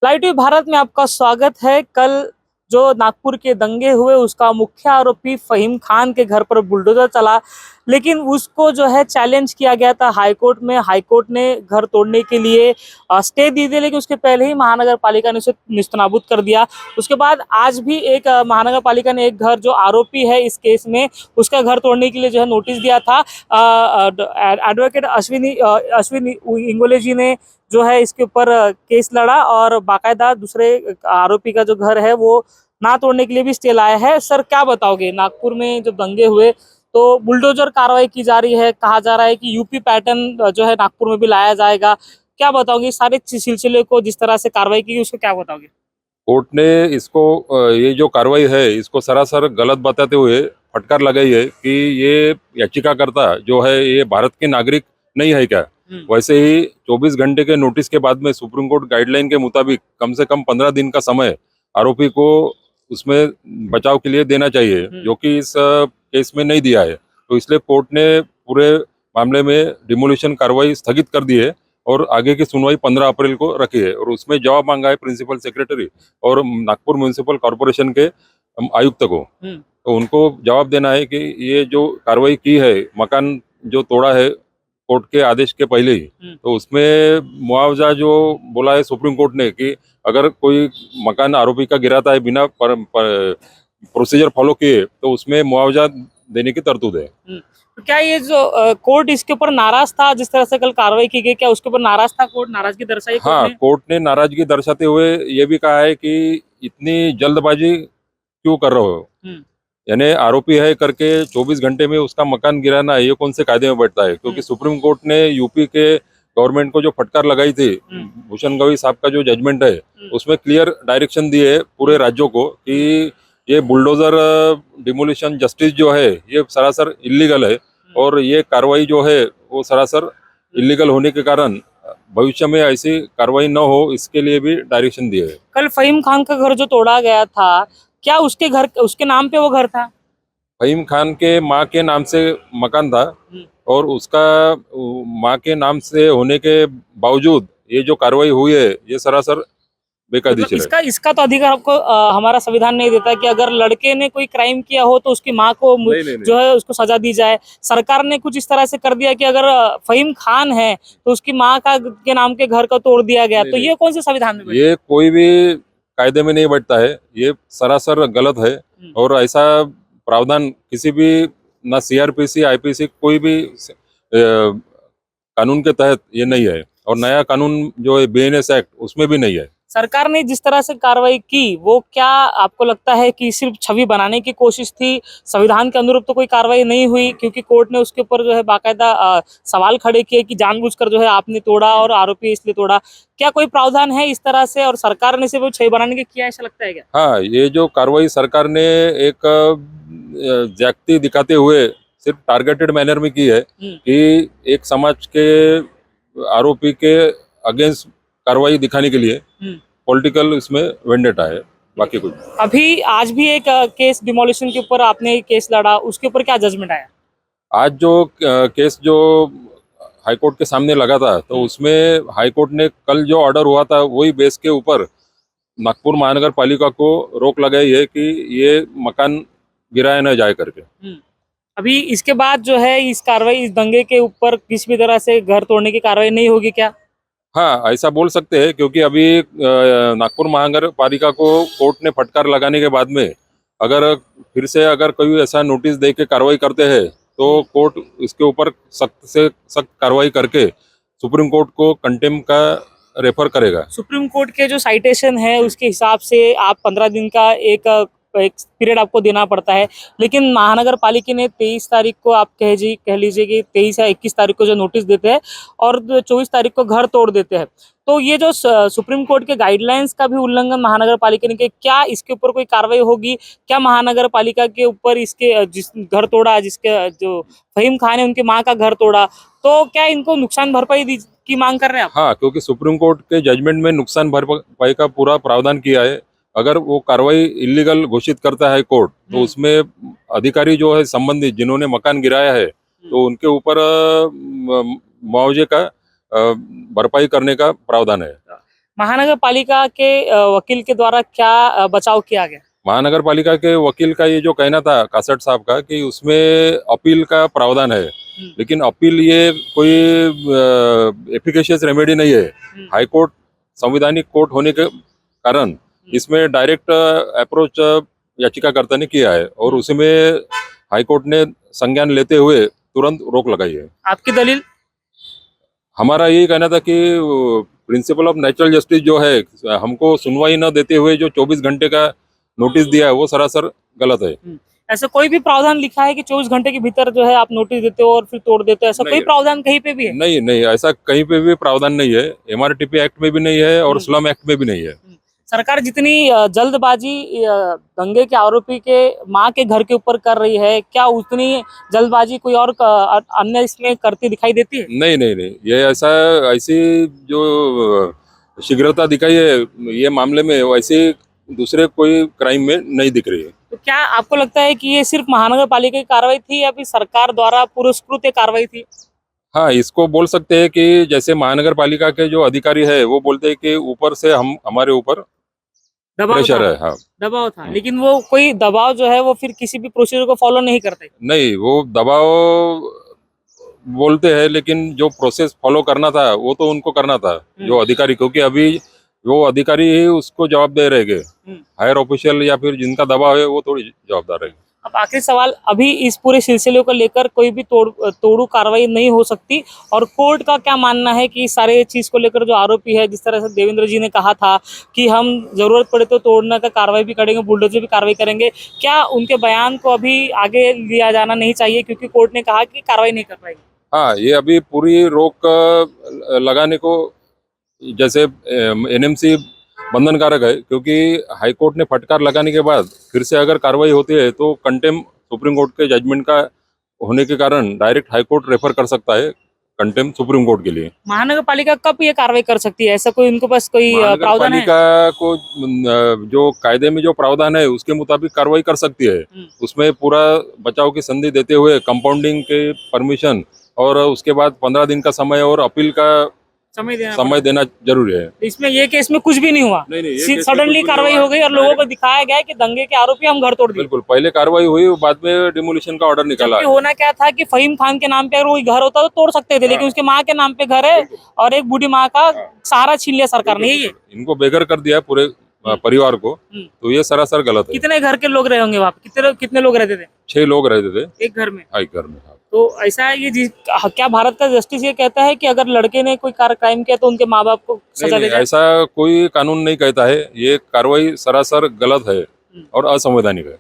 Live TV Bharat में आपका स्वागत है। कल जो नागपुर के दंगे हुए उसका मुख्य आरोपी फहीम खान के घर पर बुलडोजर चला, लेकिन उसको जो है चैलेंज किया गया था हाईकोर्ट में। हाईकोर्ट ने घर तोड़ने के लिए स्टे दी थी, लेकिन उसके पहले ही महानगर पालिका ने उसे निस्तनाबूद कर दिया। उसके बाद आज भी एक महानगर पालिका ने एक घर जो आरोपी है इस केस में उसका घर तोड़ने के लिए जो है नोटिस दिया था। एडवोकेट अश्विनी इंगोले जी ने जो है इसके ऊपर केस लड़ा और बाकायदा दूसरे आरोपी का जो घर है वो ना तोड़ने के लिए भी स्टे लाया है। सर, क्या बताओगे? नागपुर में जब दंगे हुए तो बुलडोजर कार्रवाई की जा रही है, कहा जा रहा है कि यूपी पैटर्न जो है नागपुर में भी लाया जाएगा। क्या बताओगे इस सारे सिलसिले को, जिस तरह से कार्रवाई की उसको क्या बताओगे? कोर्ट ने इसको ये जो कार्रवाई है इसको सरासर गलत बताते हुए फटकार लगाई है कि ये याचिकाकर्ता जो है ये भारत के नागरिक नहीं है क्या। वैसे ही 24 घंटे के नोटिस के बाद में सुप्रीम कोर्ट गाइडलाइन के मुताबिक कम से कम 15 दिन का समय आरोपी को उसमें बचाव के लिए देना चाहिए, जो कि इस केस में नहीं दिया है। तो इसलिए कोर्ट ने पूरे मामले में डिमोलिशन कार्रवाई स्थगित कर दी है और आगे की सुनवाई 15 अप्रैल को रखी है। और उसमें जवाब मांगा है प्रिंसिपल सेक्रेटरी और नागपुर म्युनिसिपल कॉर्पोरेशन के आयुक्त को। तो उनको जवाब देना है कि ये जो कार्रवाई की है, मकान जो तोड़ा है कोर्ट के आदेश के पहले ही, तो उसमें मुआवजा जो बोला है सुप्रीम कोर्ट ने कि अगर कोई मकान आरोपी का गिराता है बिना प्रोसीजर फॉलो किए तो उसमें मुआवजा देने की तरतूद है। तो क्या ये जो कोर्ट इसके ऊपर नाराज था, जिस तरह से कल कार्रवाई की गई, क्या उसके ऊपर नाराज था कोर्ट? नाराजगी दर्शाई कोर्ट हाँ, ने? कोर्ट ने नाराजगी दर्शाते हुए ये भी कहा है कि इतनी जल्दबाजी क्यों कर रहे हो। यानी आरोपी है करके 24 घंटे में उसका मकान गिराना ये कौन से कायदे में बैठता है। क्योंकि सुप्रीम कोर्ट ने यूपी के गवर्नमेंट को जो फटकार लगाई थी, भूषण गवई साहब का जो जजमेंट है उसमें क्लियर डायरेक्शन दिए पूरे राज्यों को कि ये बुलडोजर डिमोलिशन जस्टिस जो है ये सरासर इलीगल है और ये कार्रवाई जो है वो सरासर इलीगल होने के कारण भविष्य में ऐसी कार्रवाई न हो, इसके लिए भी डायरेक्शन दिए है। कल फहीम खान का घर जो तोड़ा गया था, क्या उसके नाम पे वो घर था? फहीम खान के माँ के नाम से मकान था और उसका माँ के नाम से होने के बावजूद ये जो कार्रवाई हुई है ये सरासर मतलब बेकायदेशीर है। इसका तो अधिकार आपको हमारा संविधान नहीं देता कि अगर लड़के ने कोई क्राइम किया हो तो उसकी माँ को नहीं नहीं नहीं, जो है उसको सजा दी जाए। सरकार ने कुछ इस तरह से कर दिया कि अगर फहीम खान है तो उसकी माँ का के नाम के घर का तोड़ दिया गया। नहीं, तो नहीं, ये कौन से संविधान में बैठा? ये कोई भी कायदे में नहीं बैठता है, ये सरासर गलत है। और ऐसा प्रावधान किसी भी ना सीआरपीसी आईपीसी कोई भी कानून के तहत ये नहीं है और नया कानून जो है बीएनएस एक्ट उसमें भी नहीं है। सरकार ने जिस तरह से कार्रवाई की वो क्या आपको लगता है कि सिर्फ छवि बनाने की कोशिश थी? संविधान के अनुरूप तो कोई कार्रवाई नहीं हुई, क्योंकि कोर्ट ने उसके ऊपर जो है बाकायदा सवाल खड़े किए कि जानबूझकर जो है आपने तोड़ा और आरोपी इसलिए तोड़ा। क्या कोई प्रावधान है इस तरह से और सरकार ने सिर्फ छवि बनाने के किया, ऐसा लगता है क्या? हाँ, ये जो कार्रवाई सरकार ने एक ज्यादती दिखाते हुए सिर्फ टारगेटेड मैनर में की है कि एक समाज के आरोपी के अगेंस्ट कार्रवाई दिखाने के लिए पॉलिटिकल इसमें वेंडेटा है, बाकी कुछ। अभी आज भी एक केस डिमोलिशन के ऊपर आपने केस लड़ा, उसके ऊपर क्या जजमेंट आया? आज जो केस जो हाईकोर्ट के सामने लगा था तो उसमें हाईकोर्ट ने कल जो ऑर्डर हुआ था वही बेस के ऊपर नागपुर महानगर पालिका को रोक लगाई है कि ये मकान गिराया न जाए करके। अभी इसके बाद जो है इस कार्रवाई, इस दंगे के ऊपर किसी भी तरह से घर तोड़ने की कार्रवाई नहीं होगी क्या? हाँ, ऐसा बोल सकते हैं क्योंकि अभी नागपुर महानगर पालिका को कोर्ट ने फटकार लगाने के बाद में अगर फिर से अगर कोई ऐसा नोटिस दे के कार्रवाई करते हैं तो कोर्ट इसके ऊपर सख्त से सख्त कार्रवाई करके सुप्रीम कोर्ट को कंटेम्प्ट का रेफर करेगा। सुप्रीम कोर्ट के जो साइटेशन है उसके हिसाब से आप 15 दिन का एक पीरियड आपको देना पड़ता है, लेकिन महानगर पालिका ने 23 तारीख को आप कह लीजिए कि 23 या 21 तारीख को जो नोटिस देते हैं और 24 तारीख को घर तोड़ देते हैं। तो ये जो सुप्रीम कोर्ट के गाइडलाइंस का भी उल्लंघन महानगर पालिका ने किया, क्या इसके ऊपर कोई कार्रवाई होगी? क्या महानगर पालिका के ऊपर इसके जिस घर तोड़ा, जिसके जो फहीम खान है उनकी माँ का घर तोड़ा, तो क्या इनको नुकसान भरपाई की मांग कर रहे हैं आप? हाँ, क्योंकि सुप्रीम कोर्ट के जजमेंट में नुकसान भरपाई का पूरा प्रावधान किया है। अगर वो कार्रवाई इलीगल घोषित करता है कोर्ट तो उसमें अधिकारी जो है संबंधित जिन्होंने मकान गिराया है तो उनके ऊपर मुआवजे का भरपाई करने का प्रावधान है। महानगर पालिका के वकील के द्वारा क्या बचाव किया गया? महानगर पालिका के वकील का ये जो कहना था कासट साहब का कि उसमें अपील का प्रावधान है, लेकिन अपील ये कोई एफिकेशियस रेमेडी नहीं है। हाई कोर्ट संवैधानिक कोर्ट होने के कारण इसमें डायरेक्ट अप्रोच याचिकाकर्ता ने किया है और उसी में हाई कोर्ट ने संज्ञान लेते हुए तुरंत रोक लगाई है। आपकी दलील? हमारा यही कहना था कि प्रिंसिपल ऑफ नेचुरल जस्टिस जो है, हमको सुनवाई न देते हुए जो 24 घंटे का नोटिस दिया है वो सरासर गलत है। ऐसा कोई भी प्रावधान लिखा है कि 24 घंटे के भीतर जो है आप नोटिस देते हो और फिर तोड़ देते हो, ऐसा नहीं। कोई प्रावधान कहीं पे भी है? नहीं नहीं, ऐसा कहीं पे भी प्रावधान नहीं है। एमआरटीपी एक्ट में भी नहीं है और स्लम एक्ट में भी नहीं है। सरकार जितनी जल्दबाजी दंगे के आरोपी के मां के घर के ऊपर कर रही है, क्या उतनी जल्दबाजी कोई और अन्य इसमें करती दिखाई देती है? नहीं नहीं नहीं, ये ऐसी जो शीघ्रता दिखाई है ये मामले में, वैसे दूसरे कोई क्राइम में नहीं दिख रही है। तो क्या आपको लगता है कि ये सिर्फ महानगर पालिका की कार्रवाई थी या फिर सरकार द्वारा पुरस्कृत ये कार्रवाई थी? हाँ, इसको बोल सकते हैं कि जैसे महानगर पालिका के जो अधिकारी है वो बोलते हैं कि ऊपर से हमारे ऊपर दबाव प्रेशर था? है। हाँ, दबाव था, लेकिन वो कोई दबाव जो है वो फिर किसी भी प्रोसीजर को फॉलो नहीं करते। नहीं, वो दबाव बोलते हैं लेकिन जो प्रोसेस फॉलो करना था वो तो उनको करना था, जो अधिकारी, क्योंकि अभी वो अधिकारी ही उसको जवाब दे रहेंगे। हायर ऑफिशियल या फिर जिनका दबाव है वो थोड़ी जवाबदार है। अब आखिरी सवाल, अभी इस पूरे सिलसिले को लेकर कोई भी तोड़ू कार्रवाई नहीं हो सकती और कोर्ट का क्या मानना है कि इस सारे चीज को लेकर जो आरोपी है, जिस तरह से देवेंद्र जी ने कहा था कि हम जरूरत पड़े तो तोड़ने का कार्रवाई भी करेंगे, बुलडोजर भी कार्रवाई करेंगे, क्या उनके बयान को अभी आगे लिया जाना नहीं चाहिए क्योंकि कोर्ट ने कहा कि कार्रवाई नहीं कर पाएगी? हाँ, ये अभी पूरी रोक लगाने को, जैसे एनएमसी बंधनकारक है, क्योंकि हाईकोर्ट ने फटकार लगाने के बाद फिर से अगर कार्रवाई होती है तो कंटेम सुप्रीम कोर्ट के जजमेंट का होने के कारण डायरेक्ट हाईकोर्ट रेफर कर सकता है कंटेम सुप्रीम कोर्ट के लिए। महानगर पालिका कब ये कार्रवाई कर सकती है? ऐसा कोई उनके पास कोई प्रावधान है? पालिका को जो कायदे में जो प्रावधान है उसके मुताबिक कार्रवाई कर सकती है। उसमें पूरा बचाव की संधि देते हुए कंपाउंडिंग के परमिशन और उसके बाद 15 दिन का समय और अपील का समय देना जरूरी है। इसमें ये केस में कुछ भी नहीं हुआ, नहीं, सडनली कार्रवाई हो गई और लोगों को दिखाया गया कि दंगे के आरोपी हम घर तोड़ दिए। बिल्कुल, पहले कार्रवाई हुई, बाद में डिमोलिशन का ऑर्डर निकाला। होना क्या था कि फहीम खान के नाम पे अगर कोई घर होता तो तोड़ सकते थे, लेकिन उसके माँ के नाम पे घर है और एक बूढ़ी माँ का सहारा छीन लिया सरकार ने। ये इनको बेघर कर दिया पूरे परिवार को, तो ये सरासर गलत है। कितने घर के लोग रहे होंगे वहाँ पे? कितने लोग रहते थे? 6 लोग रहते थे एक घर में। एक घर में। तो ऐसा है ये क्या भारत का जस्टिस ये कहता है कि अगर लड़के ने कोई क्राइम किया तो उनके माँ बाप को सजा दे जाए? ऐसा कोई कानून नहीं कहता है। ये कार्रवाई सरासर गलत है और असंवैधानिक है।